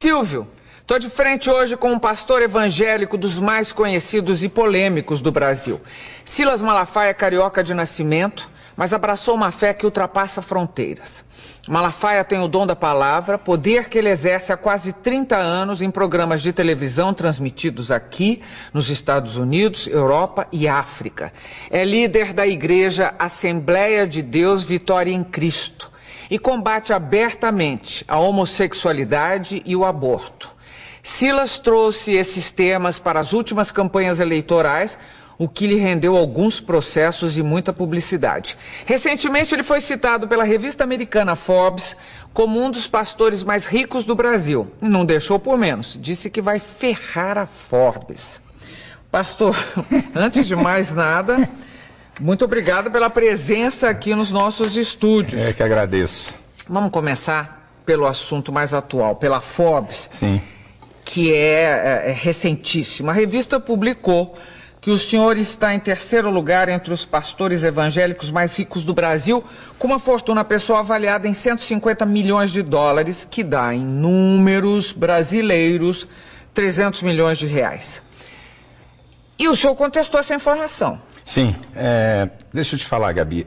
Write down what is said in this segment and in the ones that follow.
Silvio, estou de frente hoje com um pastor evangélico dos mais conhecidos e polêmicos do Brasil. Silas Malafaia é carioca de nascimento, mas abraçou uma fé que ultrapassa fronteiras. Malafaia tem o dom da palavra, poder que ele exerce há quase 30 anos em programas de televisão transmitidos aqui, nos Estados Unidos, Europa e África. É líder da igreja Assembleia de Deus Vitória em Cristo e combate abertamente a homossexualidade e o aborto. Silas trouxe esses temas para as últimas campanhas eleitorais, o que lhe rendeu alguns processos e muita publicidade. Recentemente ele foi citado pela revista americana Forbes como um dos pastores mais ricos do Brasil. Não deixou por menos, disse que vai ferrar a Forbes. Pastor, antes de mais nada, muito obrigado pela presença aqui nos nossos estúdios. É que agradeço. Vamos começar pelo assunto mais atual, pela Forbes. Sim. Que é recentíssima. A revista publicou que o senhor está em terceiro lugar entre os pastores evangélicos mais ricos do Brasil, com uma fortuna pessoal avaliada em 150 milhões de dólares, que dá em números brasileiros 300 milhões de reais. E o senhor contestou essa informação. Sim. Deixa eu te falar, Gabi.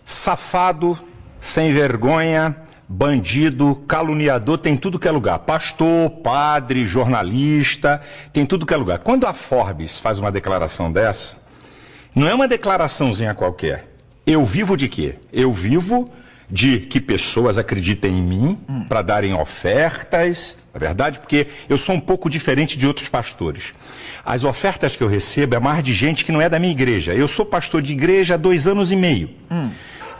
Safado, sem vergonha, bandido, caluniador, tem tudo que é lugar. Pastor, padre, jornalista, tem tudo que é lugar. Quando a Forbes faz uma declaração dessa, não é uma declaraçãozinha qualquer. Eu vivo de quê? Eu vivo de que pessoas acreditem em mim para darem ofertas, na verdade, porque eu sou um pouco diferente de outros pastores. As ofertas que eu recebo é mais de gente que não é da minha igreja. Eu sou pastor de igreja há 2 anos e meio.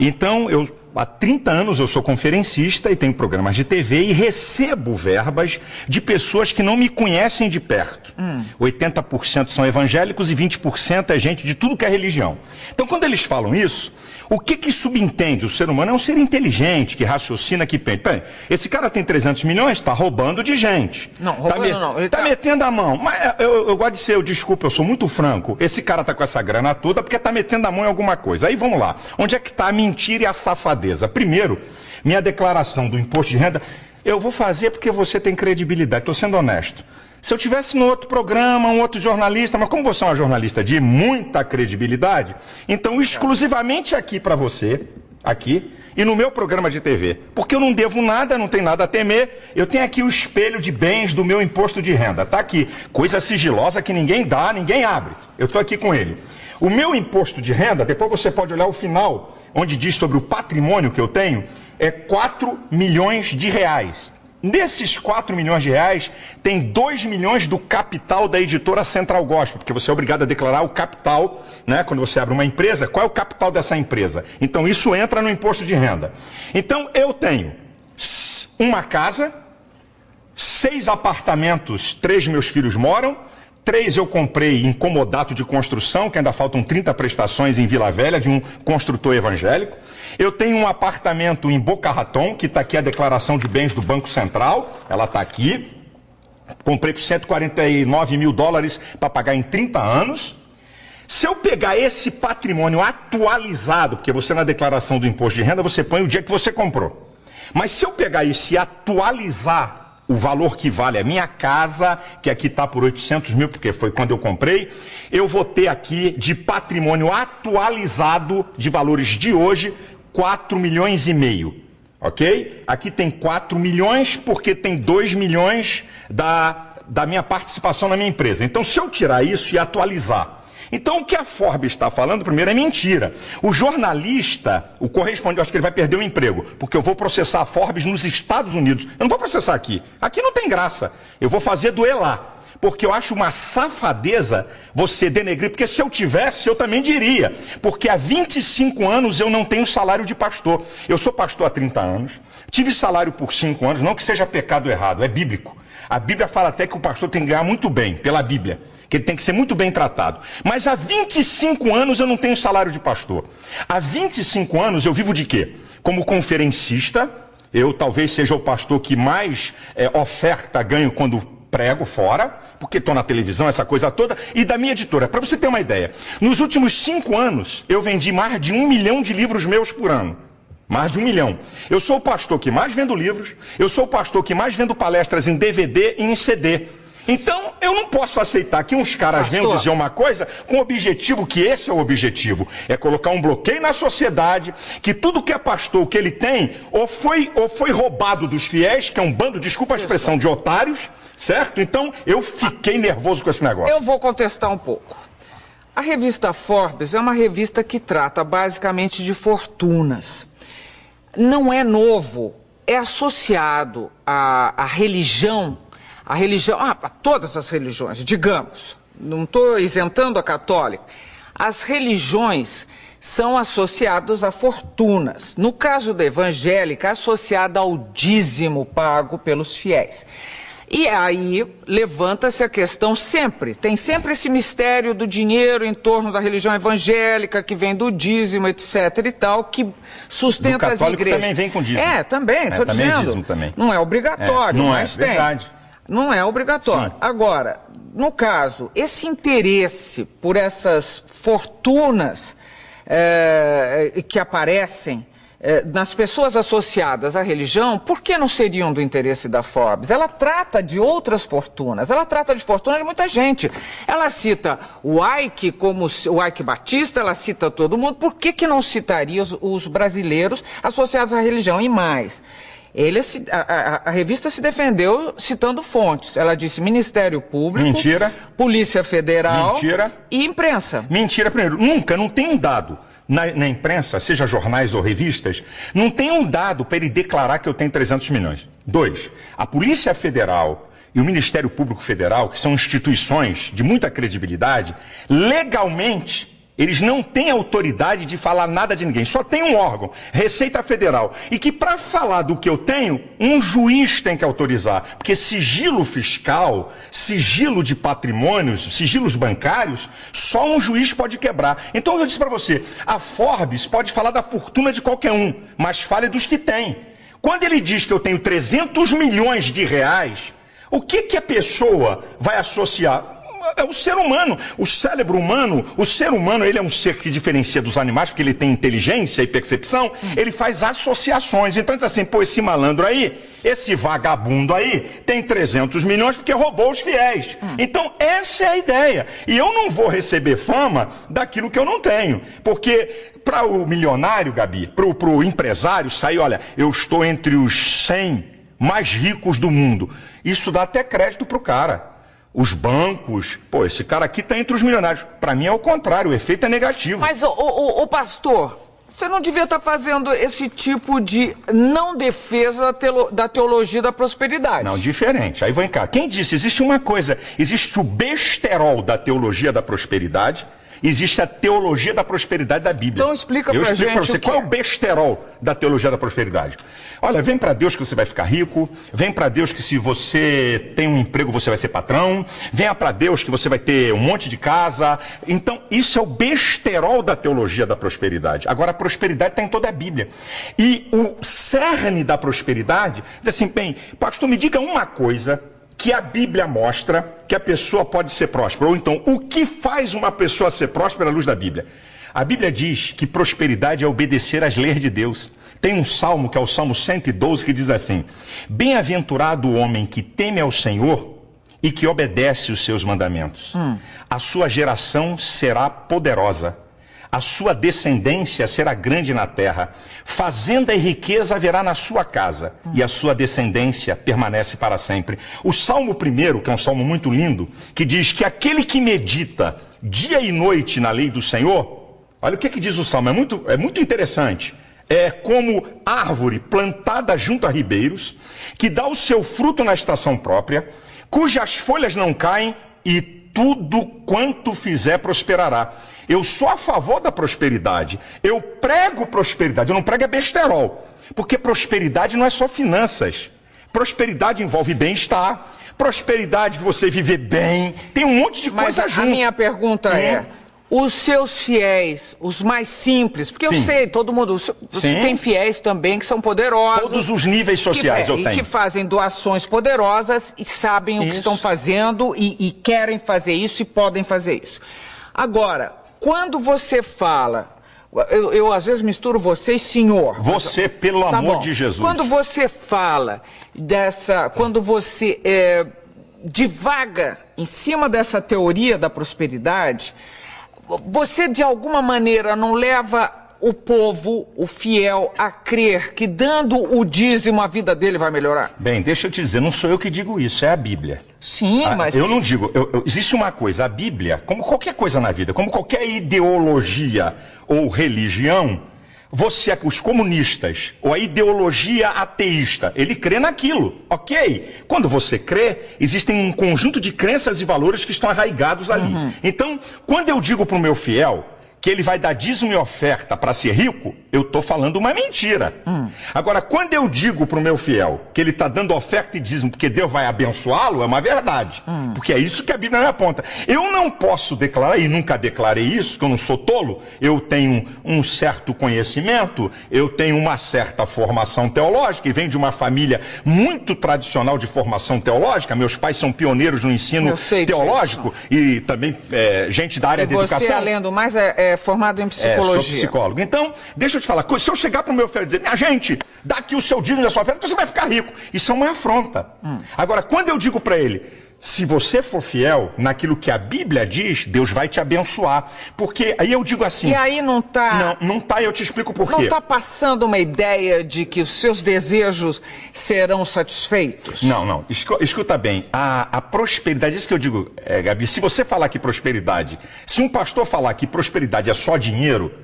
Então, há 30 anos eu sou conferencista e tenho programas de TV e recebo verbas de pessoas que não me conhecem de perto. 80% são evangélicos e 20% é gente de tudo que é religião. Então, quando eles falam isso, o que subentende? O ser humano é um ser inteligente, que raciocina, que pensa. Peraí, esse cara tem 300 milhões, está roubando de gente. Não, roubando não. Está metendo a mão. Mas eu gosto de ser, desculpa, eu sou muito franco. Esse cara está com essa grana toda porque está metendo a mão em alguma coisa. Aí vamos lá. Onde é que está a mentira e a safadeza? Primeiro, minha declaração do imposto de renda, eu vou fazer porque você tem credibilidade. Estou sendo honesto. Se eu tivesse no outro programa, um outro jornalista, mas como você é uma jornalista de muita credibilidade, então exclusivamente aqui para você, aqui, e no meu programa de TV. Porque eu não devo nada, não tenho nada a temer, eu tenho aqui o espelho de bens do meu imposto de renda. Está aqui, coisa sigilosa que ninguém dá, ninguém abre. Eu estou aqui com ele. O meu imposto de renda, depois você pode olhar o final, onde diz sobre o patrimônio que eu tenho, é 4 milhões de reais. Nesses 4 milhões de reais, tem 2 milhões do capital da editora Central Gospel, porque você é obrigado a declarar o capital, né? Quando você abre uma empresa, qual é o capital dessa empresa? Então isso entra no imposto de renda. Então eu tenho uma casa, 6 apartamentos, 3 meus filhos moram, 3 eu comprei em comodato de construção, que ainda faltam 30 prestações em Vila Velha, de um construtor evangélico. Eu tenho um apartamento em Boca Raton, que está aqui a declaração de bens do Banco Central, ela está aqui. Comprei por 149 mil dólares para pagar em 30 anos. Se eu pegar esse patrimônio atualizado, porque você na declaração do imposto de renda, você põe o dia que você comprou. Mas se eu pegar isso e atualizar o valor que vale a minha casa, que aqui está por 800 mil, porque foi quando eu comprei, eu vou ter aqui de patrimônio atualizado de valores de hoje, 4 milhões e meio, ok? Aqui tem 4 milhões porque tem 2 milhões da minha participação na minha empresa. Então, se eu tirar isso e atualizar, então o que a Forbes está falando, primeiro, é mentira. O jornalista, o correspondente, eu acho que ele vai perder o emprego, porque eu vou processar a Forbes nos Estados Unidos. Eu não vou processar aqui. Aqui não tem graça. Eu vou fazer doer lá. Porque eu acho uma safadeza você denegrir, porque se eu tivesse, eu também diria. Porque há 25 anos eu não tenho salário de pastor. Eu sou pastor há 30 anos, tive salário por 5 anos, não que seja pecado errado, é bíblico. A Bíblia fala até que o pastor tem que ganhar muito bem, pela Bíblia, que ele tem que ser muito bem tratado. Mas há 25 anos eu não tenho salário de pastor. Há 25 anos eu vivo de quê? Como conferencista, eu talvez seja o pastor que mais oferta ganho quando prego fora, porque estou na televisão, essa coisa toda, e da minha editora. Para você ter uma ideia, nos últimos 5 anos eu vendi mais de 1 milhão de livros meus por ano. Mais de 1 milhão. Eu sou o pastor que mais vendo livros, eu sou o pastor que mais vendo palestras em DVD e em CD. Então, eu não posso aceitar que uns caras venham dizer uma coisa com o objetivo, que esse é o objetivo, é colocar um bloqueio na sociedade, que tudo que é pastor, o que ele tem, ou foi roubado dos fiéis, que é um bando, desculpa a expressão, de otários, certo? Então, eu fiquei nervoso com esse negócio. Eu vou contestar um pouco. A revista Forbes é uma revista que trata basicamente de fortunas. Não é novo, é associado à religião, a todas as religiões, digamos, não estou isentando a católica, as religiões são associadas a fortunas. No caso da evangélica, associada ao dízimo pago pelos fiéis. E aí levanta-se a questão sempre, tem sempre esse mistério do dinheiro em torno da religião evangélica, que vem do dízimo, etc e tal, que sustenta as igrejas. Também vem com dízimo. Também, estou dizendo. É dízimo também. Não é obrigatório, mas tem. Verdade. Não é obrigatório. Sim. Agora, no caso, esse interesse por essas fortunas que aparecem nas pessoas associadas à religião, por que não seriam do interesse da Forbes? Ela trata de outras fortunas, ela trata de fortunas de muita gente. Ela cita o Ike como o Ike Batista, ela cita todo mundo. Por que não citaria os brasileiros associados à religião? E mais, a revista se defendeu citando fontes. Ela disse Ministério Público, mentira, Polícia Federal, mentira, e imprensa. Mentira, primeiro, nunca, não tem um dado. Na imprensa, seja jornais ou revistas, não tem um dado para ele declarar que eu tenho 300 milhões. 2, a Polícia Federal e o Ministério Público Federal, que são instituições de muita credibilidade, legalmente, eles não têm autoridade de falar nada de ninguém. Só tem um órgão, Receita Federal. E que para falar do que eu tenho, um juiz tem que autorizar. Porque sigilo fiscal, sigilo de patrimônios, sigilos bancários, só um juiz pode quebrar. Então eu disse para você, a Forbes pode falar da fortuna de qualquer um, mas fale dos que tem. Quando ele diz que eu tenho 300 milhões de reais, o que a pessoa vai associar? É o ser humano, o cérebro humano, o ser humano, ele é um ser que diferencia dos animais, porque ele tem inteligência e percepção, ele faz associações. Então diz assim, pô, esse malandro aí, esse vagabundo aí, tem 300 milhões porque roubou os fiéis. Então essa é a ideia. E eu não vou receber fama daquilo que eu não tenho, porque para o milionário, Gabi, para o empresário sair, olha, eu estou entre os 100 mais ricos do mundo, isso dá até crédito para o cara. Os bancos, pô, esse cara aqui está entre os milionários. Para mim é o contrário, o efeito é negativo. Mas, ô pastor, você não devia estar fazendo esse tipo de não defesa da teologia da prosperidade. Não, diferente. Aí vem cá. Quem disse? Existe uma coisa, existe o besterol da teologia da prosperidade, existe a teologia da prosperidade da Bíblia. Então explica pra gente. Eu explico para você qual é o besterol da teologia da prosperidade. Olha, vem para Deus que você vai ficar rico, vem para Deus que se você tem um emprego você vai ser patrão, venha para Deus que você vai ter um monte de casa. Então isso é o besterol da teologia da prosperidade. Agora a prosperidade está em toda a Bíblia. E o cerne da prosperidade diz assim, bem, pastor, me diga uma coisa que a Bíblia mostra que a pessoa pode ser próspera. Ou então, o que faz uma pessoa ser próspera à luz da Bíblia? A Bíblia diz que prosperidade é obedecer às leis de Deus. Tem um salmo, que é o Salmo 112, que diz assim, bem-aventurado o homem que teme ao Senhor e que obedece os seus mandamentos. A sua geração será poderosa. A sua descendência será grande na terra. Fazenda e riqueza haverá na sua casa. E a sua descendência permanece para sempre. O Salmo 1, que é um salmo muito lindo, que diz que aquele que medita dia e noite na lei do Senhor, olha o que diz o salmo, é muito interessante. É como árvore plantada junto a ribeiros, que dá o seu fruto na estação própria, cujas folhas não caem e tudo quanto fizer prosperará. Eu sou a favor da prosperidade. Eu prego prosperidade. Eu não prego besterol. Porque prosperidade não é só finanças. Prosperidade envolve bem-estar. Prosperidade, você viver bem. Tem um monte de coisa junto. Mas a minha pergunta é, os seus fiéis, os mais simples, porque eu sei, todo mundo, você tem fiéis também que são poderosos. Todos os níveis sociais eu tenho. E que fazem doações poderosas e sabem o que estão fazendo e querem fazer isso e podem fazer isso. Agora, quando você fala, Eu às vezes misturo você e senhor. Você, pelo amor de Jesus. Quando você fala quando você divaga em cima dessa teoria da prosperidade, você de alguma maneira não leva o povo, o fiel, a crer que dando o dízimo a vida dele vai melhorar? Bem, deixa eu te dizer, não sou eu que digo isso, é a Bíblia. Sim, mas... Eu não digo, existe uma coisa, a Bíblia, como qualquer coisa na vida, como qualquer ideologia ou religião, os comunistas, ou a ideologia ateísta, ele crê naquilo, ok? Quando você crê, existem um conjunto de crenças e valores que estão arraigados ali. Então, quando eu digo para o meu fiel que ele vai dar dízimo e oferta para ser rico, eu estou falando uma mentira. Agora, quando eu digo para o meu fiel que ele está dando oferta e dízimo porque Deus vai abençoá-lo, é uma verdade. Porque é isso que a Bíblia me aponta. Eu não posso declarar, e nunca declarei isso, que eu não sou tolo, eu tenho um certo conhecimento, eu tenho uma certa formação teológica, e venho de uma família muito tradicional de formação teológica, meus pais são pioneiros no ensino teológico, e também gente da área da educação. Você, além do mais, formado em psicologia. Sou psicólogo. Então, deixa eu te falar, se eu chegar para o meu filho e dizer, minha gente, dá aqui o seu dízimo e a sua oferta, você vai ficar rico. Isso é uma afronta. Agora, quando eu digo para ele, se você for fiel naquilo que a Bíblia diz, Deus vai te abençoar. Porque aí eu digo assim... E aí não está... Não está, eu te explico por quê. Não está passando uma ideia de que os seus desejos serão satisfeitos? Não. Escuta bem, a prosperidade, isso que eu digo, Gabi, se você falar que prosperidade, se um pastor falar que prosperidade é só dinheiro,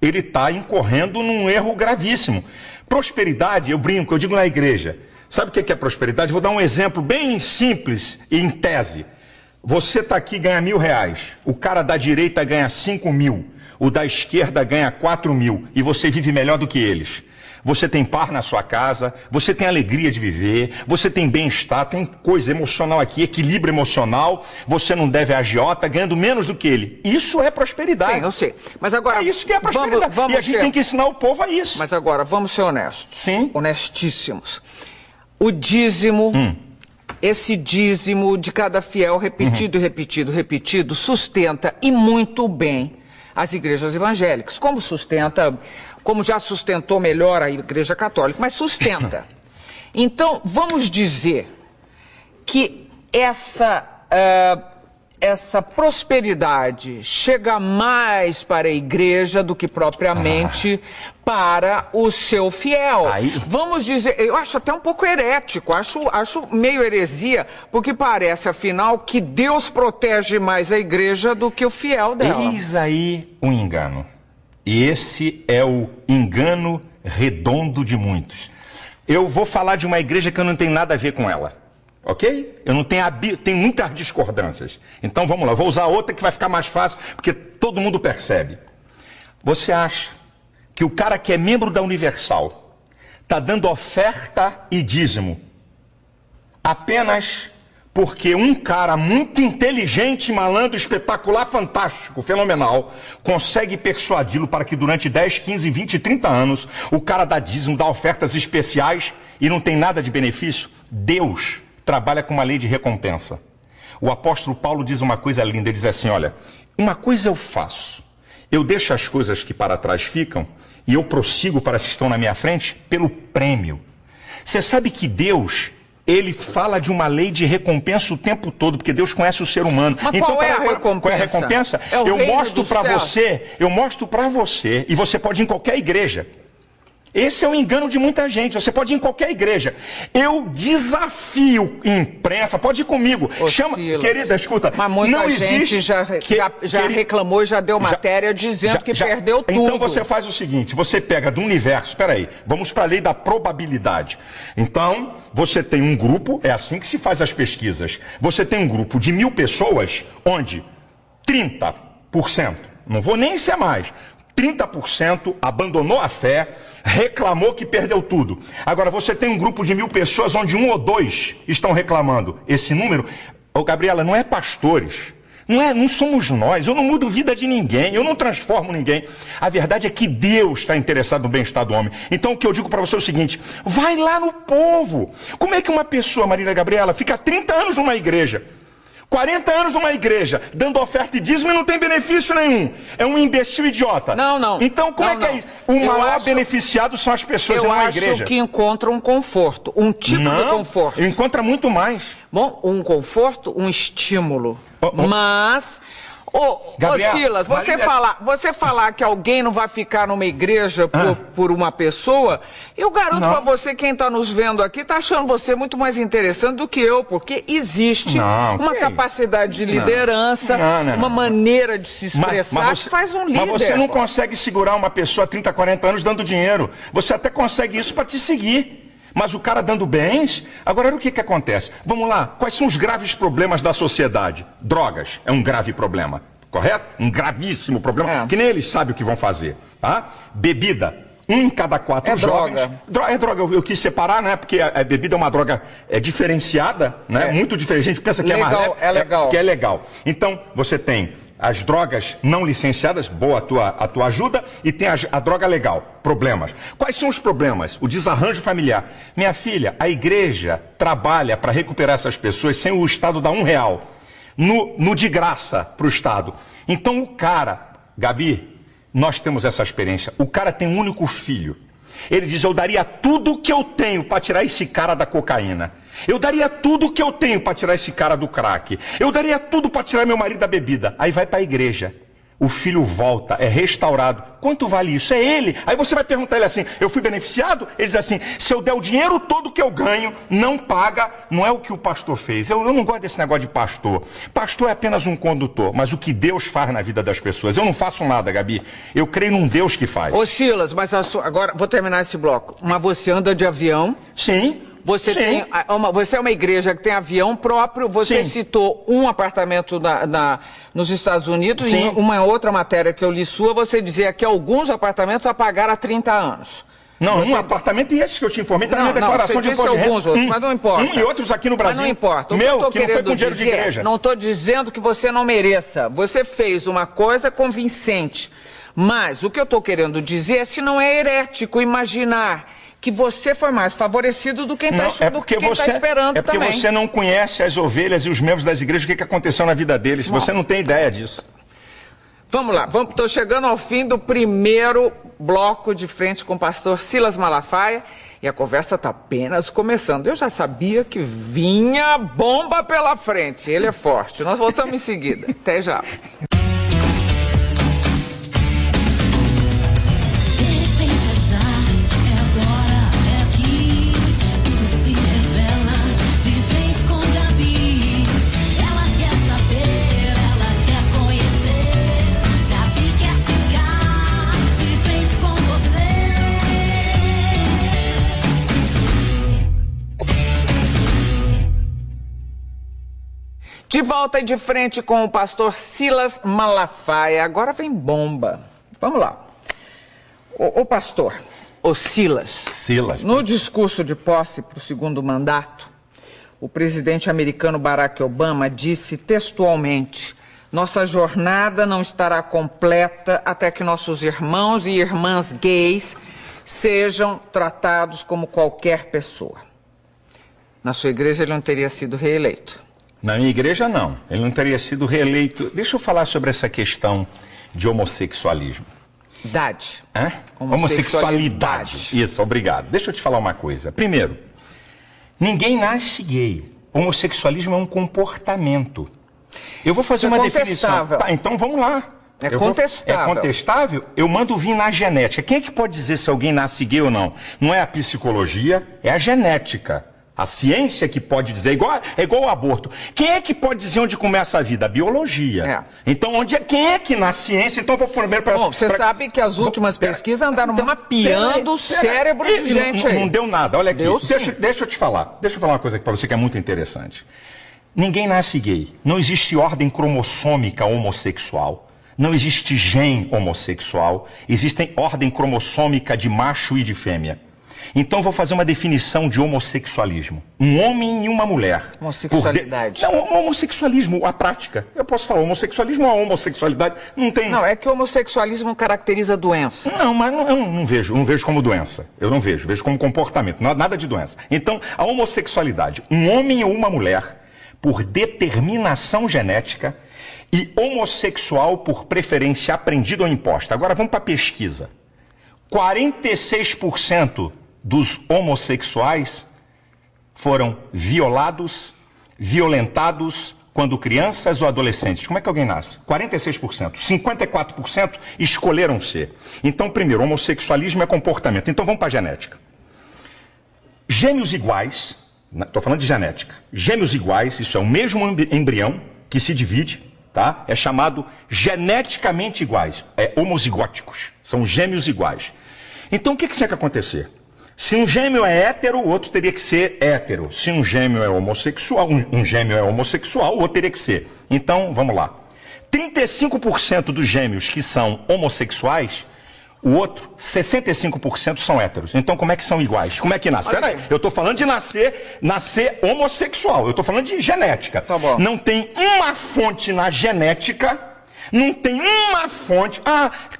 ele está incorrendo num erro gravíssimo. Prosperidade, eu brinco, eu digo na igreja... Sabe o que é prosperidade? Vou dar um exemplo bem simples e em tese. Você está aqui e ganha R$1.000. O cara da direita ganha 5.000. O da esquerda ganha 4.000. E você vive melhor do que eles. Você tem par na sua casa, você tem alegria de viver, você tem bem-estar, tem coisa emocional aqui, equilíbrio emocional, você não deve a agiota ganhando menos do que ele. Isso é prosperidade. Sim, eu sei. Mas agora... É isso que é prosperidade. E a gente tem que ensinar o povo a isso. Mas agora, vamos ser honestos. Sim. Honestíssimos. O dízimo, esse dízimo de cada fiel repetido, repetido, sustenta e muito bem as igrejas evangélicas. Como já sustentou melhor a igreja católica, mas sustenta. Então, vamos dizer que essa prosperidade chega mais para a igreja do que propriamente para o seu fiel. Vamos dizer, eu acho até um pouco herético, acho meio heresia, porque parece, afinal, que Deus protege mais a igreja do que o fiel dela. Eis aí um engano. E esse é o engano redondo de muitos. Eu vou falar de uma igreja que eu não tenho nada a ver com ela. Ok? Eu não tenho tem muitas discordâncias. Então vamos lá, vou usar outra que vai ficar mais fácil, porque todo mundo percebe. Você acha que o cara que é membro da Universal está dando oferta e dízimo apenas porque um cara muito inteligente, malandro, espetacular, fantástico, fenomenal, consegue persuadi-lo para que durante 10, 15, 20, 30 anos o cara dá dízimo, dá ofertas especiais e não tem nada de benefício? Deus trabalha com uma lei de recompensa. O apóstolo Paulo diz uma coisa linda, ele diz assim, olha, uma coisa eu faço, eu deixo as coisas que para trás ficam e eu prossigo para as que estão na minha frente pelo prêmio. Você sabe que Deus, ele fala de uma lei de recompensa o tempo todo, porque Deus conhece o ser humano. Mas então, qual é a recompensa? Qual é a recompensa? Eu mostro para você, e você pode ir em qualquer igreja. Esse é o engano de muita gente. Você pode ir em qualquer igreja. Eu desafio imprensa, pode ir comigo. Chama, querida, escuta. Mas muita gente já reclamou e já deu matéria dizendo que perdeu tudo. Então você faz o seguinte, você pega do universo, espera aí, vamos para a lei da probabilidade. Então, você tem um grupo, é assim que se faz as pesquisas. Você tem um grupo de 1.000 pessoas, onde 30%, não vou nem ser mais, 30% abandonou a fé, reclamou que perdeu tudo. Agora, você tem um grupo de 1.000 pessoas onde 1 ou 2 estão reclamando. Esse número, Gabriela, não é pastores, não somos nós, eu não mudo a vida de ninguém, eu não transformo ninguém. A verdade é que Deus está interessado no bem-estar do homem. Então o que eu digo para você é o seguinte, vai lá no povo. Como é que uma pessoa, Marília Gabriela, fica 30 anos numa igreja? 40 anos numa igreja, dando oferta e dízimo e não tem benefício nenhum. É um imbecil idiota. Não. Então, como é que é isso? O maior beneficiado são as pessoas, não a igreja. Eu acho que encontra um conforto, um tipo de conforto. Encontra muito mais. Bom, um conforto, um estímulo. Mas... Gabriel, Silas, você falar que alguém não vai ficar numa igreja por uma pessoa, eu garanto pra você, quem tá nos vendo aqui, tá achando você muito mais interessante do que eu, porque existe uma capacidade de liderança, uma maneira de se expressar que faz um líder. Mas você não consegue segurar uma pessoa há 30, 40 anos dando dinheiro. Você até consegue isso pra te seguir. Mas o cara dando bens... Agora, o que acontece? Vamos lá, quais são os graves problemas da sociedade? Drogas é um grave problema, correto? Um gravíssimo problema, que nem eles sabem o que vão fazer, tá? Bebida, 1 em cada 4 jovens... É droga, eu quis separar, né? Porque a bebida é uma droga diferenciada, né? Muito diferente, a gente pensa que é mais leve, legal. Que é legal. Então, você tem... as drogas não licenciadas, boa a tua ajuda, e tem a droga legal, problemas. Quais são os problemas? O desarranjo familiar. Minha filha, a igreja trabalha para recuperar essas pessoas sem o Estado dar R$1 no de graça para o Estado. Então o cara, Gabi, nós temos essa experiência, o cara tem um único filho. Ele diz, eu daria tudo o que eu tenho para tirar esse cara da cocaína. Eu daria tudo o que eu tenho para tirar esse cara do crack. Eu daria tudo para tirar meu marido da bebida. Aí vai para a igreja. O filho volta, é restaurado. Quanto vale isso? É ele. Aí você vai perguntar ele assim, eu fui beneficiado? Ele diz assim, se eu der o dinheiro todo que eu ganho, não paga, não é o que o pastor fez. Eu não gosto desse negócio de pastor. Pastor é apenas um condutor, mas o que Deus faz na vida das pessoas. Eu não faço nada, Gabi. Eu creio num Deus que faz. Ô Silas, mas agora vou terminar esse bloco. Mas você anda de avião? Sim. Você é uma igreja que tem avião próprio, você citou um apartamento nos Estados Unidos, e em uma outra matéria que eu li sua, você dizia que alguns apartamentos apagaram há 30 anos. Não, um apartamento e esse que eu te informei está na minha declaração de imposto de renda. Alguns outros, mas não importa. E outros aqui no Brasil. Mas não importa. O que eu tô querendo dizer, não estou dizendo que você não mereça. Você fez uma coisa convincente. Mas o que eu estou querendo dizer é se não é herético imaginar que você foi mais favorecido do que quem está esperando também. É porque você não conhece as ovelhas e os membros das igrejas, o que aconteceu na vida deles. Você não tem ideia disso. Vamos lá, estou chegando ao fim do primeiro bloco de frente com o pastor Silas Malafaia e a conversa está apenas começando. Eu já sabia que vinha bomba pela frente, ele é forte. Nós voltamos em seguida. Até já. De volta e de frente com o pastor Silas Malafaia. Agora vem bomba. Vamos lá. O pastor, o Silas. No discurso de posse para o segundo mandato, o presidente americano Barack Obama disse textualmente: nossa jornada não estará completa até que nossos irmãos e irmãs gays sejam tratados como qualquer pessoa. Na sua igreja ele não teria sido reeleito. Na minha igreja, não. Ele não teria sido reeleito. Deixa eu falar sobre essa questão de homossexualismo. Homossexualidade. Isso, obrigado. Deixa eu te falar uma coisa. Primeiro, ninguém nasce gay. Homossexualismo é um comportamento. Eu vou fazer uma definição. Tá, então vamos lá. É contestável. É contestável? Eu mando vir na genética. Quem é que pode dizer se alguém nasce gay ou não? Não é a psicologia, é a genética. A ciência que pode dizer, é igual ao aborto. Quem é que pode dizer onde começa a vida? A biologia. Então, quem é que na ciência? Então, eu vou primeiro para... Bom, você sabe que as últimas pesquisas andaram mapeando o cérebro de gente aí. Não deu nada, olha aqui. Deixa eu te falar. Deixa eu falar uma coisa aqui para você que é muito interessante. Ninguém nasce gay. Não existe ordem cromossômica homossexual. Não existe gene homossexual. Existem ordem cromossômica de macho e de fêmea. Então vou fazer uma definição de homossexualismo. Um homem e uma mulher. Homossexualidade. Não, homossexualismo, a prática. Eu posso falar homossexualismo ou a homossexualidade. Não tem... Não, é que o homossexualismo caracteriza a doença. Não, mas eu não vejo como doença. Eu não vejo como comportamento, nada de doença. Então, a homossexualidade. Um homem ou uma mulher por determinação genética e homossexual por preferência aprendida ou imposta. Agora vamos para a pesquisa. 46% dos homossexuais foram violados, violentados quando crianças ou adolescentes. Como é que alguém nasce? 46%. 54% escolheram ser. Então, primeiro, homossexualismo é comportamento. Então vamos para a genética. Gêmeos iguais, estou falando de genética, gêmeos iguais, isso é o mesmo embrião que se divide, tá? É chamado geneticamente iguais, homozigóticos, são gêmeos iguais. Então o que tinha que acontecer? Se um gêmeo é hétero, o outro teria que ser hétero. Se um gêmeo é homossexual, um gêmeo é homossexual, o outro teria que ser. Então, vamos lá. 35% dos gêmeos que são homossexuais, o outro, 65% são héteros. Então, como é que são iguais? Como é que nasce? Peraí, eu estou falando de nascer homossexual. Eu estou falando de genética. Tá bom. Não tem uma fonte na genética, não tem uma fonte.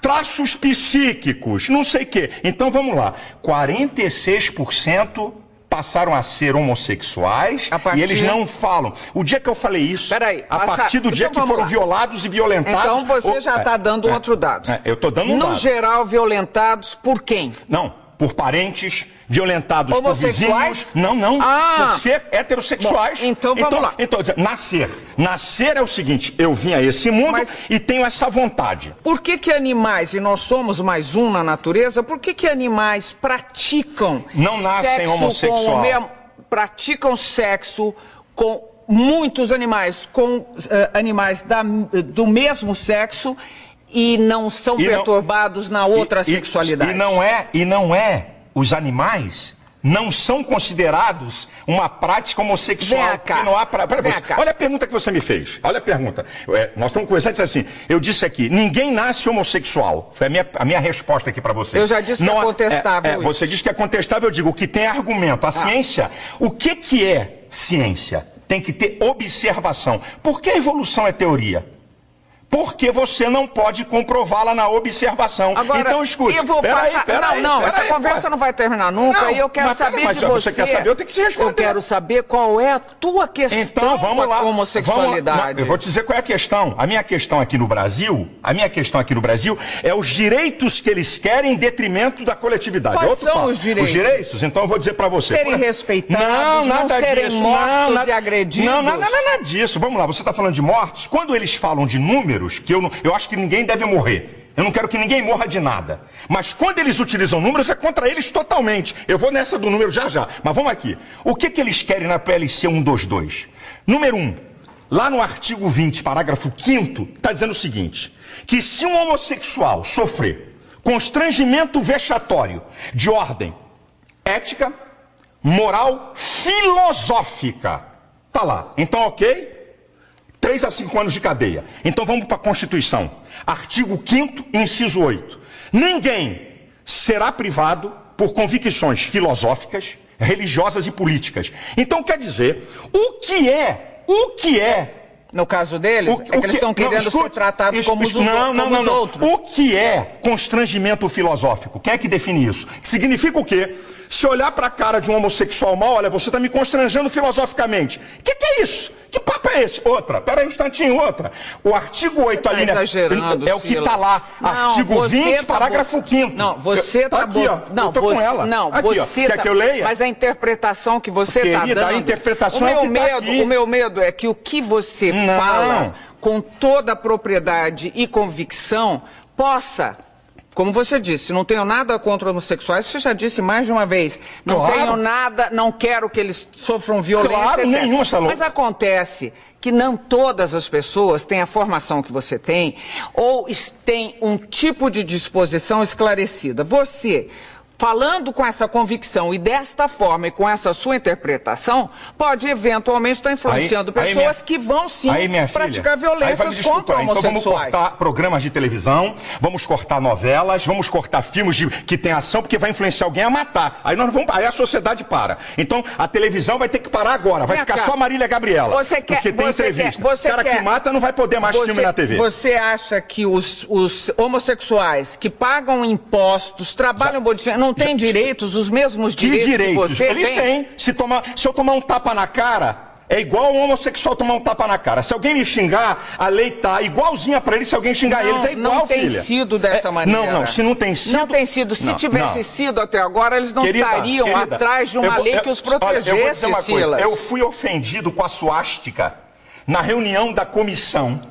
Traços psíquicos, não sei o quê. Então, vamos lá. 46% passaram a ser homossexuais e eles não falam. O dia que eu falei isso, a partir do dia que foram violados e violentados... Então você já está dando outro dado. Eu estou dando um dado. No geral, violentados por quem? Não, por parentes, violentados por vizinhos. Não, por ser heterossexuais. Bom, então vamos lá. Então, nascer é o seguinte, eu vim a esse mundo e tenho essa vontade. Por que animais, e nós somos mais um na natureza, por que animais praticam não nascem homossexual? Praticam sexo com muitos animais, com animais do mesmo sexo e não são perturbados na outra sexualidade? E não é, os animais não são considerados uma prática homossexual. Vem cá. Não há olha a pergunta que você me fez. Olha a pergunta. Nós estamos conversando e disse assim, eu disse aqui, ninguém nasce homossexual. Foi a minha resposta aqui para você. Eu já disse que é contestável. Você disse que é contestável, eu digo, o que tem argumento. A ciência, o que é ciência? Tem que ter observação. Por que a evolução é teoria? Porque você não pode comprová-la na observação. Agora, então, escute. Essa conversa não vai terminar nunca. E eu quero saber de você. Você quer saber? Eu tenho que te responder. Eu quero saber qual é a tua questão com a homossexualidade. Eu vou te dizer qual é a questão. A minha questão aqui no Brasil é os direitos que eles querem em detrimento da coletividade. Quais são os direitos? Os direitos? Então eu vou dizer para você. Serem respeitados, não serem mortos e agredidos. Não, nada disso. Vamos lá, você está falando de mortos? Quando eles falam de números, que eu acho que ninguém deve morrer. Eu não quero que ninguém morra de nada. Mas quando eles utilizam números, é contra eles totalmente. Eu vou nessa do número já. Mas vamos aqui. O que eles querem na PLC 122? Número 1. Lá no artigo 20, parágrafo 5º, está dizendo o seguinte, que se um homossexual sofrer constrangimento vexatório de ordem ética, moral, filosófica, tá lá. Então, ok? 3 a 5 anos de cadeia. Então vamos para a Constituição. Artigo 5º, inciso 8. Ninguém será privado por convicções filosóficas, religiosas e políticas. Então quer dizer, o que é... No caso deles, é que eles estão querendo ser tratados como os outros. O que é constrangimento filosófico? Quem é que define isso? Significa o quê? Se olhar para a cara de um homossexual mal, olha, você está me constrangendo filosoficamente. O que é isso? Que papo é esse? Peraí um instantinho, outra. O artigo 8 ali, exagerando, é o que está lá. Artigo 20, parágrafo 5º. Não, você está... Aqui, ó. Eu tô com ela. Não, aqui, você quer que eu leia? Mas a interpretação que você está dando... A interpretação é o que está aqui. O meu medo é que o que você fala com toda a propriedade e convicção possa... Como você disse, não tenho nada contra homossexuais, você já disse mais de uma vez. Não tenho nada, não quero que eles sofram violência, etc. Nenhuma, mas acontece que não todas as pessoas têm a formação que você tem ou têm um tipo de disposição esclarecida. Você, falando com essa convicção e desta forma e com essa sua interpretação, pode eventualmente estar influenciando pessoas que vão sim praticar violências contra homossexuais. Então vamos cortar programas de televisão, vamos cortar novelas, vamos cortar filmes que tem ação, porque vai influenciar alguém a matar. Aí a sociedade para. Então a televisão vai ter que parar agora, vai ficar só Marília Gabriela. Porque tem entrevista. O cara que mata não vai poder mais filme na TV. Você acha que os homossexuais que pagam impostos, trabalham não têm direitos, os mesmos direitos que você Eles têm. Se eu tomar um tapa na cara, É igual um homossexual tomar um tapa na cara. Se alguém me xingar, a lei tá igualzinha pra ele se alguém xingar eles. É igual, não tem filha. sido dessa maneira. Não, se não tem sido... Não tem sido. Se tivesse sido até agora, eles não estariam atrás de uma lei que os protegesse, olha, eu vou dizer uma Silas. coisa. Eu fui ofendido com a suástica na reunião da comissão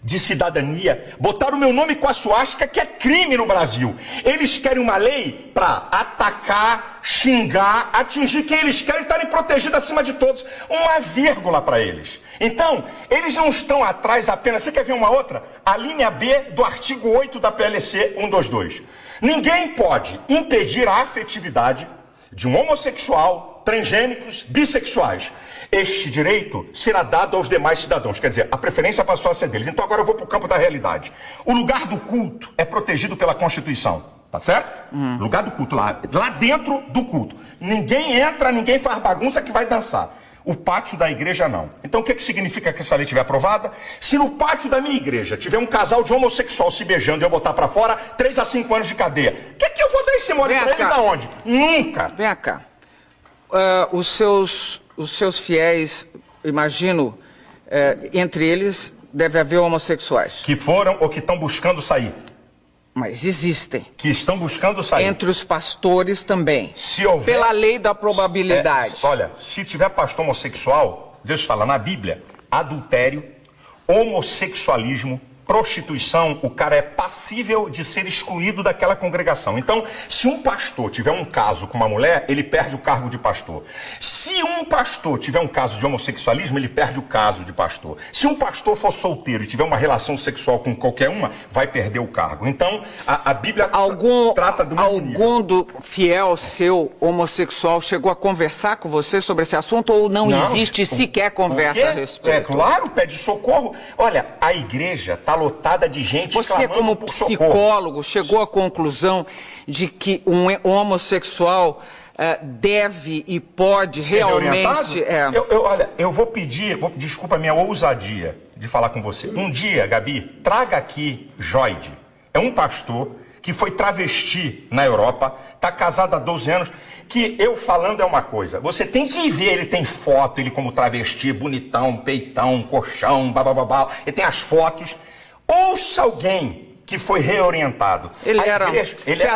de cidadania. Botaram o meu nome com a suástica, que é crime no Brasil. Eles querem uma lei para atacar, xingar, atingir quem eles querem, estarem protegidos acima de todos. Uma vírgula para eles. Então, eles não estão atrás apenas... Você quer ver uma outra? A linha B do artigo 8 da PLC 122. Ninguém pode impedir a afetividade de um homossexual, transgênicos, bissexuais. Este direito será dado aos demais cidadãos. Quer dizer, a preferência passou a ser deles. Então agora eu vou para o campo da realidade. O lugar do culto é protegido pela Constituição. Tá certo? Lugar do culto, lá dentro do culto. Ninguém entra, ninguém faz bagunça que vai dançar. O pátio da igreja não. Então o que significa que essa lei estiver aprovada? Se no pátio da minha igreja tiver um casal de homossexual se beijando e eu botar para fora, 3 a 5 anos de cadeia. O que eu vou dar esse mole para eles aonde? Nunca. Vem cá. Os seus fiéis, imagino, entre eles deve haver homossexuais. Que foram ou que estão buscando sair. Mas existem. Que estão buscando sair. Entre os pastores também. Se houver... Pela lei da probabilidade. Olha, se tiver pastor homossexual, Deus fala na Bíblia, adultério, homossexualismo, prostituição, o cara é passível de ser excluído daquela congregação. Então, se um pastor tiver um caso com uma mulher, ele perde o cargo de pastor. Se um pastor tiver um caso de homossexualismo, ele perde o caso de pastor. Se um pastor for solteiro e tiver uma relação sexual com qualquer uma, vai perder o cargo. Então, a Bíblia trata do mesmo nível. Algum fiel seu homossexual chegou a conversar com você sobre esse assunto ou não existe sequer conversa a respeito? É claro, pede socorro. Olha, a igreja está lotada de gente Você, como psicólogo, chegou à conclusão de que um homossexual deve e pode ser realmente... Olha, eu vou pedir, desculpa a minha ousadia de falar com você. Um dia, Gabi, traga aqui Joide. É um pastor que foi travesti na Europa, está casado há 12 anos, que eu falando é uma coisa. Você tem que ver, ele tem foto, ele como travesti, bonitão, peitão, colchão, babababá, ele tem as fotos. Ouça alguém que foi reorientado. Você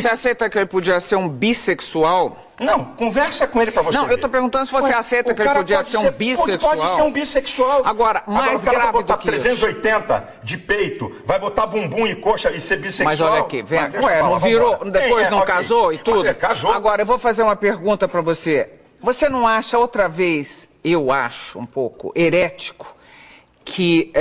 aceita que ele podia ser um bissexual? Não, conversa com ele pra você. Não, eu tô perguntando se você aceita que ele podia ser um bissexual. Pode ser um bissexual. Agora, mais grave do que isso. Vai botar 380 de peito, vai botar bumbum e coxa e ser bissexual. Mas olha aqui, vem. Não virou, depois não casou e tudo? Casou. Agora, eu vou fazer uma pergunta pra você. Você não acha outra vez, eu acho um pouco herético, que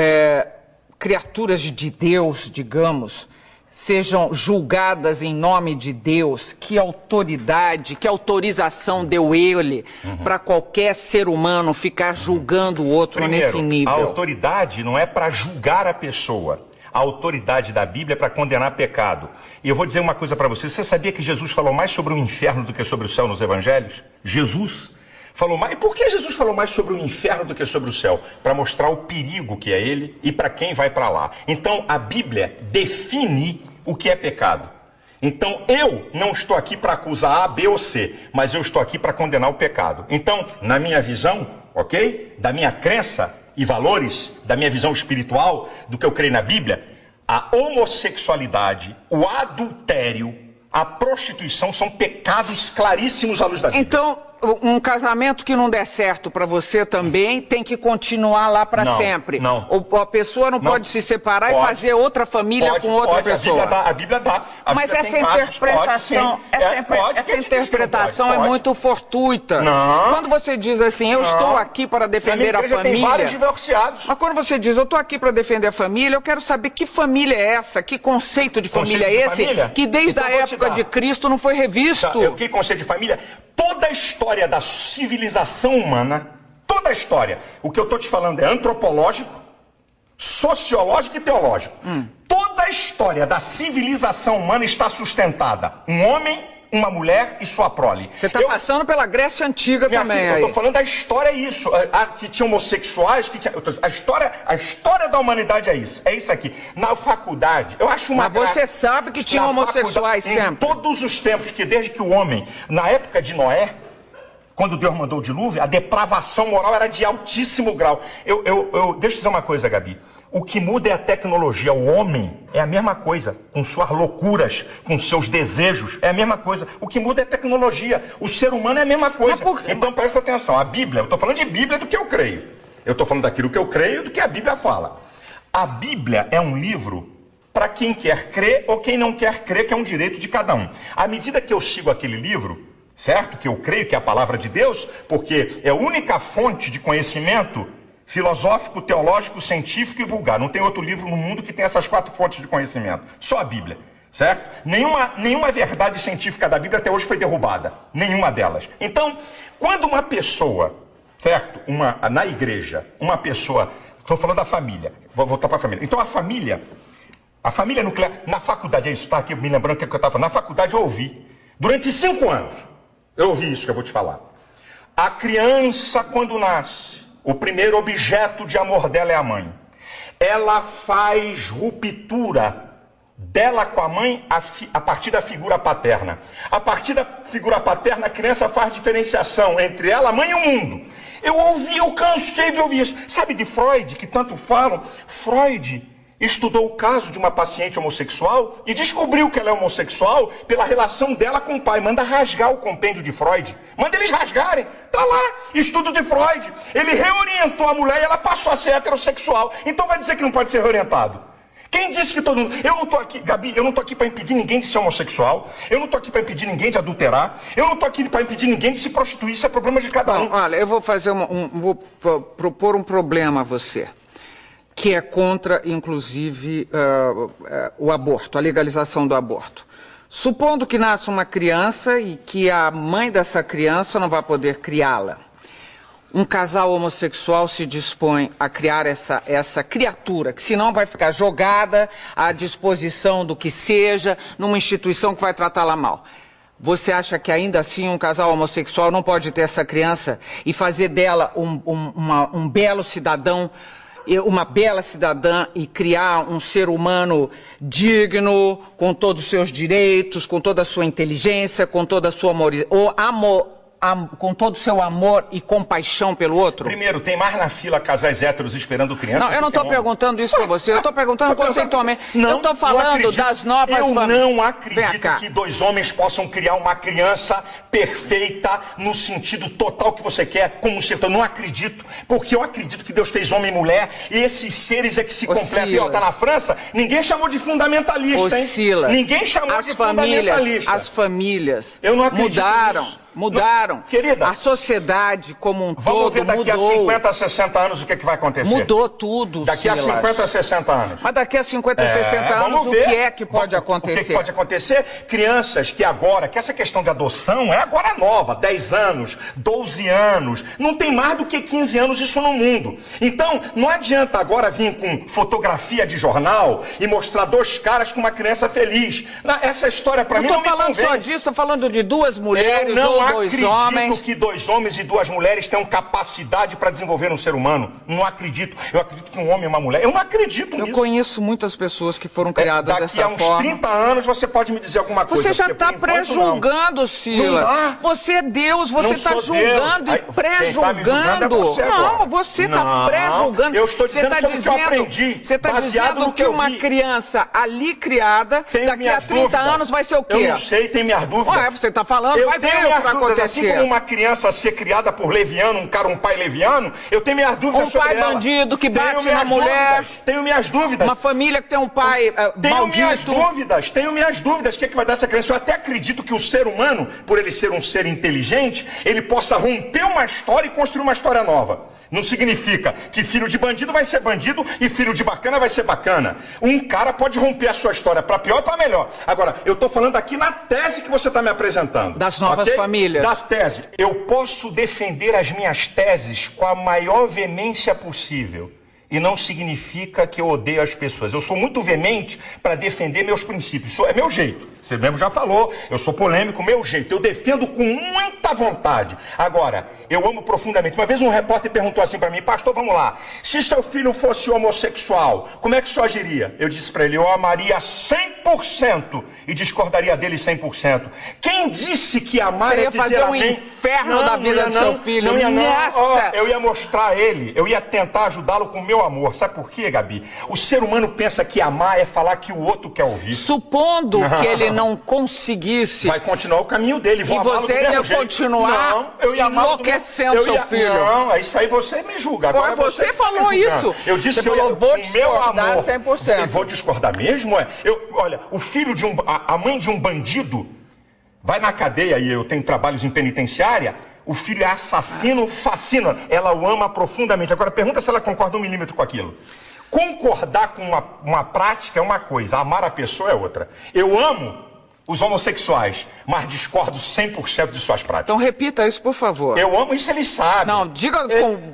criaturas de Deus, digamos, sejam julgadas em nome de Deus? Que autoridade, que autorização deu ele para qualquer ser humano ficar julgando o outro nesse nível? A autoridade não é para julgar a pessoa. A autoridade da Bíblia é para condenar pecado. E eu vou dizer uma coisa para você. Você sabia que Jesus falou mais sobre o inferno do que sobre o céu nos evangelhos? Jesus falou mais. E por que Jesus falou mais sobre o inferno do que sobre o céu? Para mostrar o perigo que é ele e para quem vai para lá. Então a Bíblia define o que é pecado. Então eu não estou aqui para acusar A, B ou C, mas eu estou aqui para condenar o pecado. Então, na minha visão, ok? Da minha crença e valores, da minha visão espiritual, do que eu creio na Bíblia, a homossexualidade, o adultério, a prostituição são pecados claríssimos à luz da Bíblia. Então, um casamento que não der certo para você também tem que continuar lá para sempre. Não. A pessoa não pode se separar e fazer outra família com outra pessoa. A Bíblia dá. Mas essa interpretação, essa interpretação é muito fortuita. Não. Quando você diz assim, eu estou aqui para defender a família. Tem vários divorciados. Mas quando você diz, eu estou aqui para defender a família, eu quero saber que família é essa, que conceito de família é esse, que desde a época de Cristo não foi revisto. Que conceito de família? Toda a história da civilização humana, toda a história, o que eu estou te falando é antropológico, sociológico e teológico. Toda a história da civilização humana está sustentada. Um homem, uma mulher e sua prole. Você está passando pela Grécia Antiga também. Filha, eu estou falando da história, é isso. Que tinha homossexuais, a história da humanidade é isso. É isso aqui. Na faculdade, eu acho uma Mas você sabe que tinha homossexuais sempre. Em todos os tempos, que desde que o homem, na época de Noé, quando Deus mandou o dilúvio, a depravação moral era de altíssimo grau. Deixa eu dizer uma coisa, Gabi. O que muda é a tecnologia. O homem é a mesma coisa, com suas loucuras, com seus desejos, é a mesma coisa. O que muda é a tecnologia. O ser humano é a mesma coisa. Então presta atenção, a Bíblia, eu estou falando de Bíblia do que eu creio. Eu estou falando daquilo que eu creio do que a Bíblia fala. A Bíblia é um livro para quem quer crer ou quem não quer crer, que é um direito de cada um. À medida que eu sigo aquele livro, certo? Que eu creio que é a palavra de Deus, porque é a única fonte de conhecimento filosófico, teológico, científico e vulgar. Não tem outro livro no mundo que tenha essas 4 fontes de conhecimento. Só a Bíblia, certo? Nenhuma verdade científica da Bíblia até hoje foi derrubada. Nenhuma delas. Então, quando uma pessoa, certo? Na igreja, uma pessoa... Estou falando da família. Vou voltar para a família. Então, a família nuclear... Na faculdade, é isso, tá aqui me lembrando o que eu estava falando. Na faculdade eu ouvi. Durante 5 anos, eu ouvi isso que eu vou te falar. A criança, quando nasce, o primeiro objeto de amor dela é a mãe. Ela faz ruptura dela com a mãe a partir da figura paterna. A partir da figura paterna, a criança faz diferenciação entre ela, a mãe e o mundo. Eu cansei de ouvir isso. Sabe de Freud, que tanto falam? Freud estudou o caso de uma paciente homossexual e descobriu que ela é homossexual pela relação dela com o pai. Manda rasgar o compêndio de Freud. Manda eles rasgarem. Tá lá, estudo de Freud. Ele reorientou a mulher e ela passou a ser heterossexual. Então vai dizer que não pode ser reorientado? Quem disse que todo mundo... Eu não tô aqui, Gabi, eu não tô aqui para impedir ninguém de ser homossexual. Eu não tô aqui para impedir ninguém de adulterar. Eu não tô aqui para impedir ninguém de se prostituir. Isso é problema de cada um. Olha, eu vou fazer vou propor um problema a você, que é contra, inclusive, o aborto, a legalização do aborto. Supondo que nasça uma criança e que a mãe dessa criança não vai poder criá-la. Um casal homossexual se dispõe a criar essa criatura, que senão vai ficar jogada à disposição do que seja, numa instituição que vai tratá-la mal. Você acha que ainda assim um casal homossexual não pode ter essa criança e fazer dela um belo cidadão, uma bela cidadã, e criar um ser humano digno, com todos os seus direitos, com toda a sua inteligência, com toda a sua com todo o seu amor e compaixão pelo outro? Primeiro, tem mais na fila casais héteros esperando crianças? Não, eu não estou perguntando isso para você, eu estou perguntando conceitualmente. Eu estou falando das novas famílias. Eu não acredito que 2 homens possam criar uma criança perfeita no sentido total que você quer, como ser. Eu não acredito, porque eu acredito que Deus fez homem e mulher e esses seres é que se completam. E ó, tá na França, ninguém chamou de fundamentalista, hein? Silas, ninguém chamou de fundamentalista. As famílias eu não acredito mudaram. Querida, a sociedade como um todo mudou. Vamos ver daqui a 50, 60 anos o que vai acontecer. Mudou tudo, daqui Silas. a 50, 60 anos. Mas daqui a 50, 60 anos, o que é que pode acontecer? O que pode acontecer? Crianças que essa questão de adoção é agora nova, 10 anos, 12 anos, não tem mais do que 15 anos isso no mundo. Então, não adianta agora vir com fotografia de jornal e mostrar 2 caras com uma criança feliz. Essa história pra mim não me convence. Não estou falando só disso, estou falando de 2 mulheres ou 2 homens. Eu acredito que 2 homens e 2 mulheres tenham capacidade para desenvolver um ser humano. Não acredito. Eu acredito que um homem e uma mulher... Eu não acredito nisso. Eu conheço muitas pessoas que foram criadas dessa forma. Daqui a uns 30 anos você pode me dizer alguma coisa. Você já está pré-julgando, Silas. Você é Deus, você está julgando e pré-julgando. Não, você está pré-julgando. Eu estou dizendo sobre o que eu aprendi. Você está dizendo que uma criança ali criada, daqui a 30 anos vai ser o quê? Eu não sei, tem minhas dúvidas. Ué, você está falando, vai ver o que vai acontecer. Assim como uma criança ser criada por leviano, um pai leviano, eu tenho minhas dúvidas sobre ela. Um pai bandido que bate na mulher. Tenho minhas dúvidas. Uma família que tem um pai maldito. Tenho minhas dúvidas. O que vai dar essa criança? Eu até acredito que o ser humano, por ele ser um ser inteligente, ele possa romper uma história e construir uma história nova. Não significa que filho de bandido vai ser bandido e filho de bacana vai ser bacana. Um cara pode romper a sua história para pior e para melhor. Agora, eu estou falando aqui na tese que você está me apresentando. Das novas famílias. Da tese. Eu posso defender as minhas teses com a maior veemência possível. e não significa que eu odeio as pessoas. Eu sou muito veemente para defender meus princípios. Isso é meu jeito. Você mesmo já falou, eu sou polêmico, meu jeito. Eu defendo com muita vontade. Agora, eu amo profundamente. Uma vez um repórter perguntou assim para mim: pastor, vamos lá, se seu filho fosse homossexual, como é que o senhor agiria? Eu disse para ele: eu amaria 100% e discordaria dele 100%. Quem disse que amar você ia é dizer fazer um amém? inferno da vida do seu filho. Não ia, não. Nossa! Eu ia mostrar a ele, eu ia tentar ajudá-lo com o meu amor. Sabe por quê, Gabi? O ser humano pensa que amar é falar que o outro quer ouvir. Supondo que ele não conseguisse... Vai continuar o caminho dele. E você ia continuar enlouquecendo seu filho. Não, isso aí você me julga. Agora você falou isso. Eu disse que eu vou discordar 100%. Eu vou discordar mesmo? Olha, o filho de a mãe de um bandido vai na cadeia e eu tenho trabalhos em penitenciária. O filho é assassino, fascina. Ela o ama profundamente. Agora pergunta se ela concorda 1 milímetro com aquilo. Concordar com uma prática é uma coisa, amar a pessoa é outra. Eu amo os homossexuais, mas discordo 100% de suas práticas. Então repita isso, por favor. Eu amo isso, eles sabem. Não, diga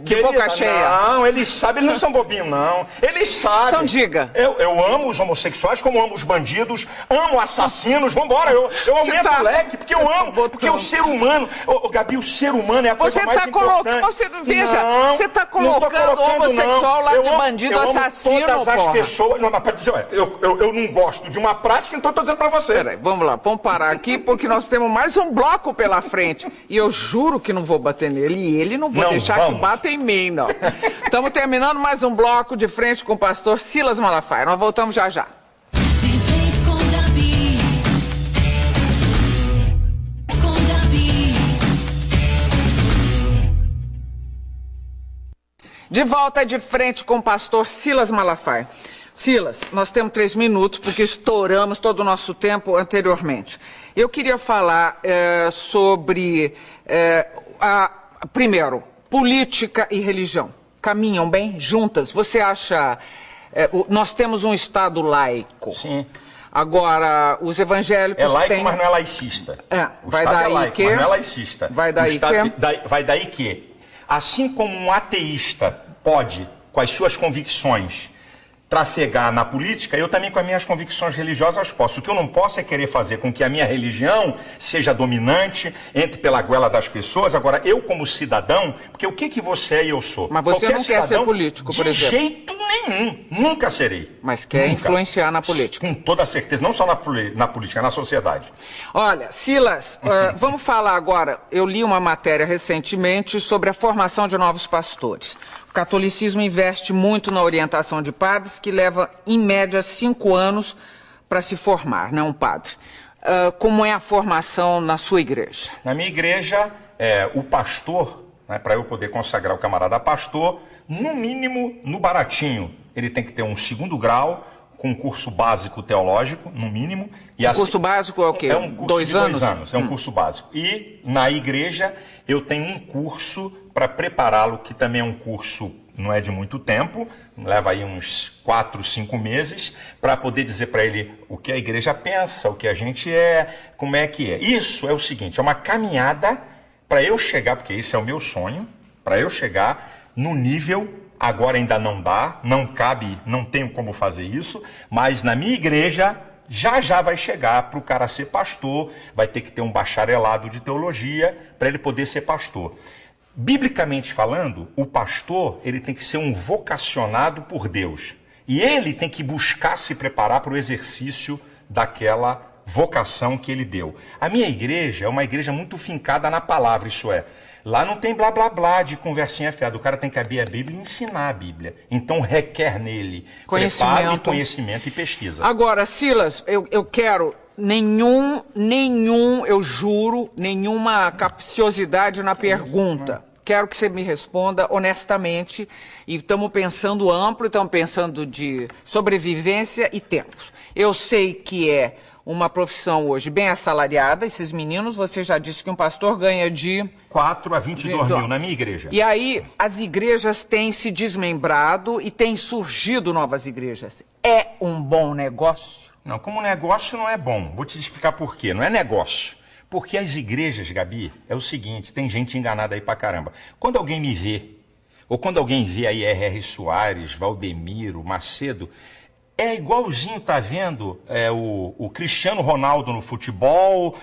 de boca cheia. Não, eles sabem, eles não são bobinhos, não. Eles sabem. Então diga. Eu amo os homossexuais, como amo os bandidos, amo assassinos, vambora, eu aumento o leque, porque eu amo, porque o ser humano, Gabi, o ser humano é a coisa mais importante. Você está colocando o homossexual lá de bandido, assassino, todas as pessoas, não, mas para dizer, eu não gosto de uma prática, então estou dizendo para você. Peraí, vamos lá, vamos parar aqui, porque nós temos mais um bloco pela frente. E eu juro que não vou bater nele. E ele não vou deixar que bata em mim, não. Estamos terminando mais um bloco de frente com o pastor Silas Malafaia. Nós voltamos já já. De frente com Gabi. Com Gabi. De volta de frente com o pastor Silas Malafaia. Silas, nós temos 3 minutos, porque estouramos todo o nosso tempo anteriormente. Eu queria falar sobre, primeiro, política e religião. Caminham bem juntas? Você acha... nós temos um Estado laico. Sim. Agora, os evangélicos É laico, têm... mas não é laicista. O vai Estado daí é laico, que... mas não é laicista. Vai daí que... Vai daí que, assim como um ateísta pode, com as suas convicções, trafegar na política, eu também com as minhas convicções religiosas posso. O que eu não posso é querer fazer com que a minha religião seja dominante, entre pela goela das pessoas. Agora, eu como cidadão, porque o que você é e eu sou? Mas você não quer ser político, por exemplo? De jeito nenhum, nunca serei. Mas quer influenciar na política? Com toda certeza, não só na política, na sociedade. Olha, Silas, vamos falar agora, eu li uma matéria recentemente sobre a formação de novos pastores. O catolicismo investe muito na orientação de padres, que leva, em média, 5 anos para se formar, né, um padre. Como é a formação na sua igreja? Na minha igreja, o pastor, né, para eu poder consagrar o camarada pastor, no mínimo, no baratinho, ele tem que ter um 2º grau, com um curso básico teológico, no mínimo. E curso básico é o quê? É um curso 2 de anos? 2 anos, é um curso básico. E na igreja eu tenho um curso para prepará-lo, que também é um curso, não é de muito tempo, leva aí uns 4, 5 meses, para poder dizer para ele o que a igreja pensa, o que a gente é, como é que é. Isso é o seguinte, é uma caminhada para eu chegar, porque esse é o meu sonho, para eu chegar no nível... Agora ainda não dá, não cabe, não tenho como fazer isso, mas na minha igreja já vai chegar para o cara ser pastor, vai ter que ter um bacharelado de teologia para ele poder ser pastor. Biblicamente falando, o pastor ele tem que ser um vocacionado por Deus e ele tem que buscar se preparar para o exercício daquela vocação que ele deu. A minha igreja é uma igreja muito fincada na palavra, isso é. Lá não tem blá blá blá de conversinha fiada. O cara tem que abrir a Bíblia e ensinar a Bíblia. Então requer nele preparo e conhecimento e pesquisa. Agora, Silas, eu quero eu juro, nenhuma capciosidade na pergunta. Quero que você me responda honestamente. E estamos pensando amplo, estamos pensando de sobrevivência e tempos. Eu sei que é uma profissão hoje bem assalariada. Esses meninos, você já disse que um pastor ganha de... 4 a 22 mil na minha igreja. E aí, as igrejas têm se desmembrado e têm surgido novas igrejas. É um bom negócio? Não, como negócio não é bom. Vou te explicar por quê. Não é negócio. Porque as igrejas, Gabi, é o seguinte, tem gente enganada aí pra caramba. Quando alguém me vê ou quando alguém vê aí R.R. Soares, Valdemiro, Macedo, é igualzinho, tá vendo, o Cristiano Ronaldo no futebol.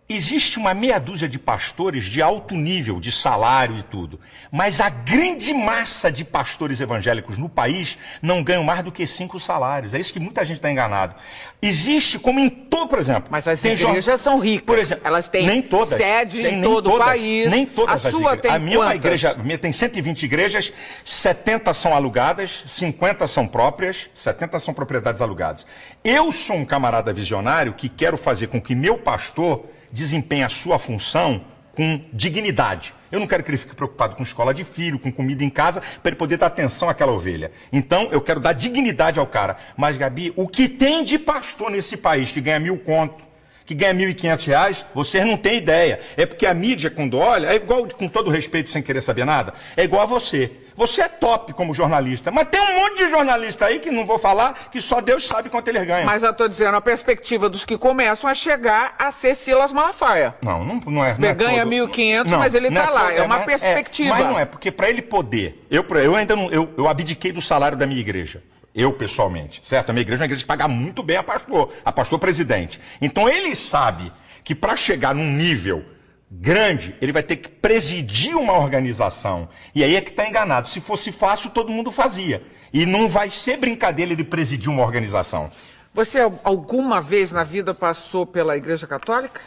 Existe uma meia dúzia de pastores de alto nível, de salário e tudo, mas a grande massa de pastores evangélicos no país não ganham mais do que 5 salários. É isso que muita gente está enganado. Existe, como em todo, por exemplo... Mas as igrejas são ricas, por exemplo, elas têm nem todas, sede em todo o país. Nem todas a as sua igrejas. tem A minha é uma quantas? igreja, a minha tem 120 igrejas, 70 são alugadas, 50 são próprias, 70 são propriedades alugadas. Eu sou um camarada visionário que quero fazer com que meu pastor desempenhe a sua função com dignidade. Eu não quero que ele fique preocupado com escola de filho, com comida em casa, para ele poder dar atenção àquela ovelha. Então, eu quero dar dignidade ao cara. Mas, Gabi, o que tem de pastor nesse país que ganha 1.000 conto, que ganha R$1.500, vocês não têm ideia. É porque a mídia, quando olha, é igual, com todo respeito, sem querer saber nada, é igual a você. Você é top como jornalista, mas tem um monte de jornalista aí que não vou falar, que só Deus sabe quanto eles ganham. Mas eu estou dizendo, a perspectiva dos que começam a chegar a ser Silas Malafaia. Não é. Ele ganha 1.500, mas ele está lá. É uma perspectiva. Mas não é, porque para ele poder... Eu ainda não... Eu abdiquei do salário da minha igreja. Eu, pessoalmente, certo? A minha igreja é uma igreja que paga muito bem a pastor presidente. Então ele sabe que para chegar num nível grande, ele vai ter que presidir uma organização. E aí é que está enganado. Se fosse fácil, todo mundo fazia. E não vai ser brincadeira ele presidir uma organização. Você alguma vez na vida passou pela Igreja Católica?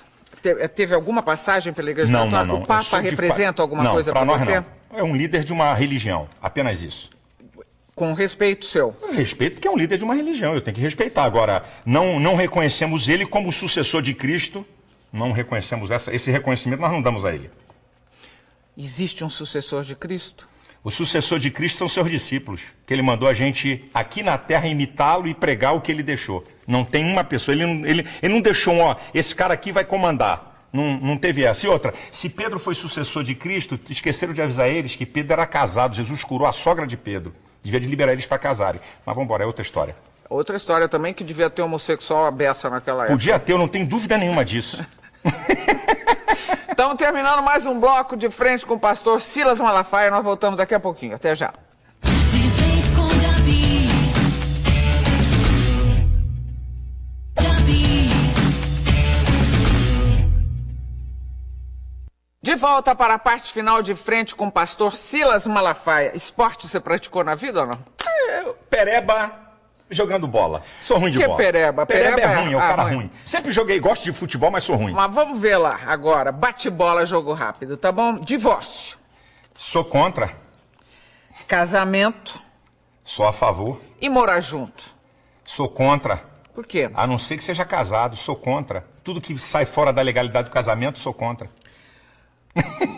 Teve alguma passagem pela Igreja Católica? Não. O Papa representa alguma coisa para você? Não. É um líder de uma religião, apenas isso. Com respeito seu? Respeito porque é um líder de uma religião, eu tenho que respeitar. Agora, não reconhecemos ele como sucessor de Cristo, não reconhecemos esse reconhecimento, nós não damos a ele. Existe um sucessor de Cristo? O sucessor de Cristo são seus discípulos, que ele mandou a gente aqui na terra imitá-lo e pregar o que ele deixou. Não tem uma pessoa, ele não deixou esse cara aqui vai comandar. Não teve essa. E outra, se Pedro foi sucessor de Cristo, esqueceram de avisar eles que Pedro era casado, Jesus curou a sogra de Pedro. Devia de liberar eles para casarem. Mas vamos embora, é outra história. Outra história também que devia ter homossexual à beça naquela época. Podia ter, eu não tenho dúvida nenhuma disso. Então, terminando mais um bloco de frente com o pastor Silas Malafaia, nós voltamos daqui a pouquinho. Até já. De frente com Gabi. Gabi. De volta para a parte final de frente com o pastor Silas Malafaia. Esporte você praticou na vida ou não? Pereba jogando bola. Sou ruim de Que bola. pereba? Pereba é ruim, é o cara ruim. ruim. Sempre joguei, gosto de futebol, mas sou ruim. Mas vamos ver lá agora. Bate-bola, jogo rápido, tá bom? Divórcio. Sou contra, Casamento sou a favor, e morar junto. sou contra, Por quê? a não ser que seja casado, sou contra. Tudo que sai fora da legalidade do casamento, sou contra.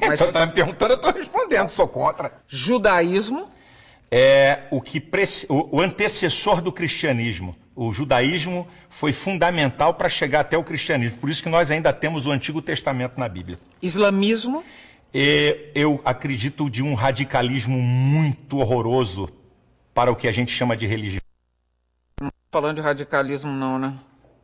Mas Você está me perguntando, eu estou respondendo, sou contra. judaísmo, É o antecessor do cristianismo. O judaísmo foi fundamental para chegar até o cristianismo. Por isso que nós ainda temos o Antigo Testamento na Bíblia. islamismo, Eu acredito de um radicalismo muito horroroso para o que a gente chama de religião. falando de radicalismo não, né?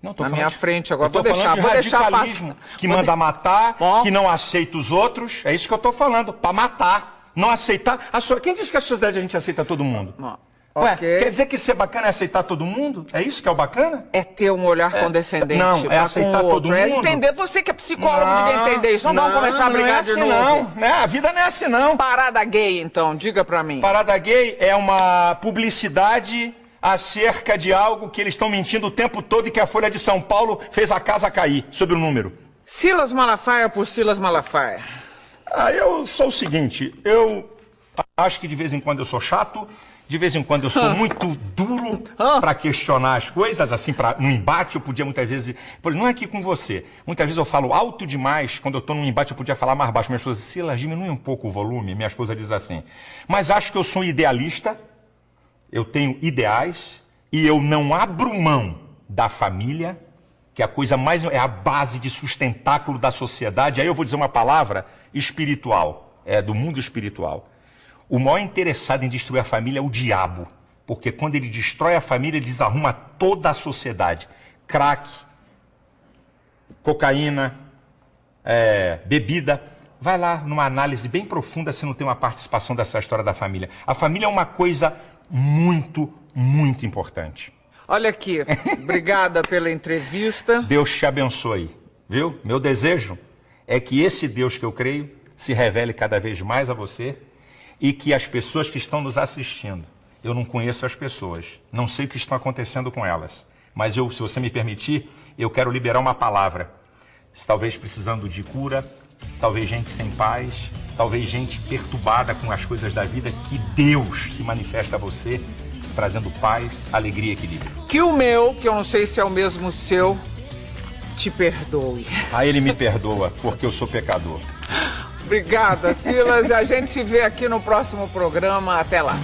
Não, tô Na falando minha de- frente agora. eu tô Vou deixar falando de radicalismo, passar. que Vou manda matar, Bom. que não aceita os outros. É isso que eu estou falando, para matar, não aceitar. Quem disse que a sociedade a gente aceita todo mundo? Bom, Ué, ok. quer dizer que ser bacana é aceitar todo mundo? É isso que é o bacana? É ter um olhar condescendente não, é para aceitar com o todo outro. É mundo? entender. Você que é psicólogo devia entender isso. Não vamos começar a brigar não é de assim, novo. Não, né? A vida não é assim, não. Parada gay, então, diga pra mim. Parada gay é uma publicidade acerca de algo que eles estão mentindo o tempo todo e que a Folha de São Paulo fez a casa cair, sobre o número. Silas Malafaia por Silas Malafaia. Eu sou o seguinte, eu acho que de vez em quando eu sou chato, de vez em quando eu sou muito duro para questionar as coisas, assim, num embate eu podia muitas vezes... Não é aqui com você, muitas vezes eu falo alto demais, quando eu estou num embate eu podia falar mais baixo. Minha esposa diz, Silas, diminui um pouco o volume, minha esposa diz assim. Mas acho que eu sou um idealista, eu tenho ideais e eu não abro mão da família, que é a coisa mais... é a base de sustentáculo da sociedade. Aí eu vou dizer uma palavra espiritual, do mundo espiritual. O maior interessado em destruir a família é o diabo, porque quando ele destrói a família, ele desarruma toda a sociedade. Crack, cocaína, bebida, vai lá numa análise bem profunda se não tem uma participação dessa história da família. A família é uma coisa muito, muito importante. Olha aqui, obrigada pela entrevista. Deus te abençoe, viu? Meu desejo é que esse Deus que eu creio se revele cada vez mais a você e que as pessoas que estão nos assistindo, eu não conheço as pessoas, não sei o que está acontecendo com elas, mas eu, se você me permitir, eu quero liberar uma palavra. Talvez precisando de cura, talvez gente sem paz, talvez gente perturbada com as coisas da vida, que Deus se manifesta a você, trazendo paz, alegria e equilíbrio. Que o meu, que eu não sei se é o mesmo seu, te perdoe. Aí ele me perdoa, porque eu sou pecador. Obrigada, Silas. E a gente se vê aqui no próximo programa. Até lá.